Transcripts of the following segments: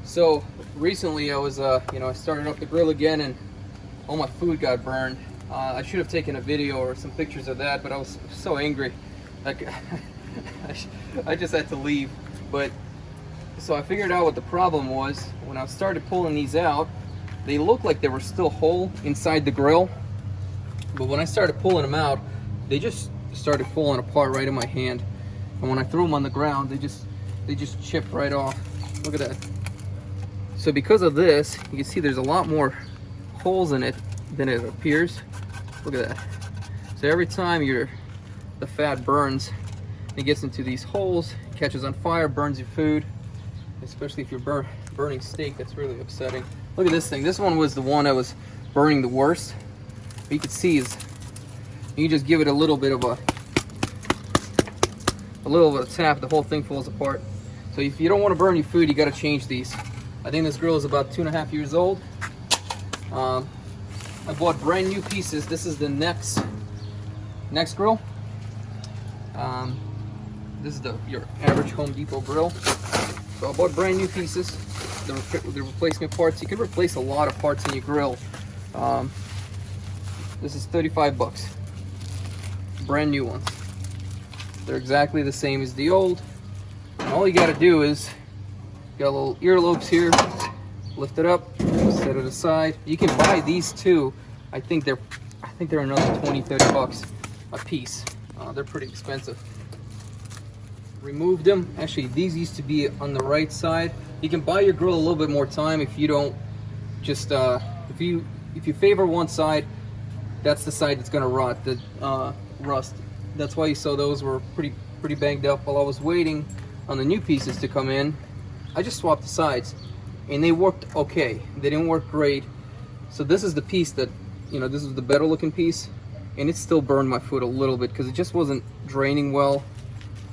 So recently I was, I started up the grill again and all my food got burned. I should have taken a video or some pictures of that, but I was so angry. Like, I just had to leave. But so I figured out what the problem was. When I started pulling these out, they looked like they were still whole inside the grill. But when I started pulling them out, they just started falling apart right in my hand. And when I threw them on the ground, they just chipped right off. Look at that. So because of this, you can see there's a lot more holes in it than it appears. Look at that. So every time the fat burns, it gets into these holes, catches on fire, burns your food. Especially if you're burning steak, that's really upsetting. Look at this thing. This one was the one that was burning the worst. What you can see is you just give it a little bit of a tap, the whole thing falls apart. So if you don't want to burn your food, you got to change these. I think this grill is about 2.5 years old. I bought brand new pieces. This is the Nexgrill. This is your average Home Depot grill. So I bought brand new pieces, the replacement parts. You can replace a lot of parts in your grill. This is 35 bucks. Brand new ones. They're exactly the same as the old. And all you got to do is, got little earlobes here, lift it up, set it aside. You can buy these too. I think they're another 20-30 bucks a piece. They're pretty expensive. Remove them. Actually, these used to be on the right side. You can buy your grill a little bit more time if you don't just if you favor one side, that's the side that's gonna rust. That's why you saw those were pretty banged up. While I was waiting on the new pieces to come in, I just swapped the sides and they worked okay. They didn't work great. So this is the piece that, this is the better looking piece, and it still burned my food a little bit because it just wasn't draining well.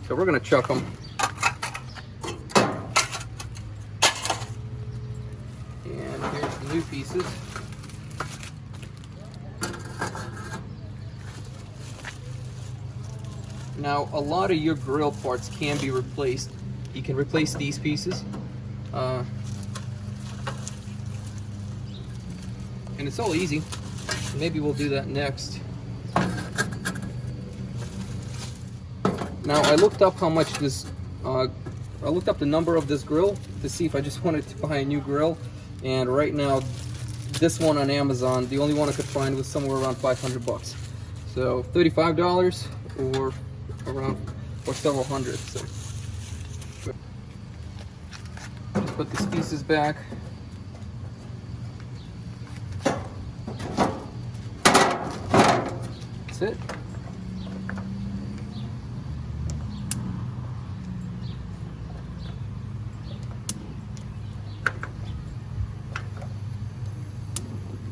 So we're gonna chuck them. And here's the new pieces. Now, a lot of your grill parts can be replaced. You can replace these pieces. And it's all easy. Maybe we'll do that next. Now, I looked up how much this, I looked up the number of this grill to see if I just wanted to buy a new grill. And right now, this one on Amazon, the only one I could find was somewhere around 500 bucks. So $35 or several hundred. So just put these pieces back. That's it.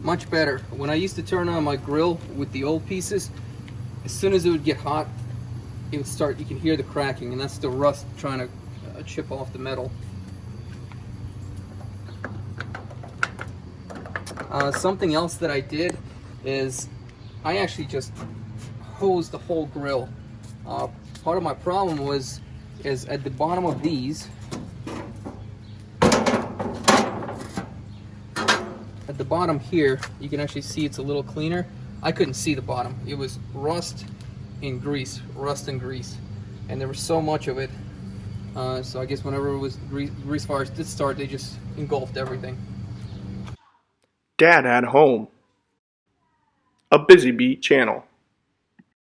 Much better. When I used to turn on my grill with the old pieces, as soon as it would get hot, it would start, you can hear the cracking, and that's the rust trying to chip off the metal. Something else that I did is I actually just hosed the whole grill. Part of my problem is at the bottom of these, at the bottom here, you can actually see it's a little cleaner. I couldn't see the bottom. It was rust and grease, and there was so much of it. So I guess whenever it was grease fires did start, they just engulfed everything. Dad at Home, a Busy Bee channel.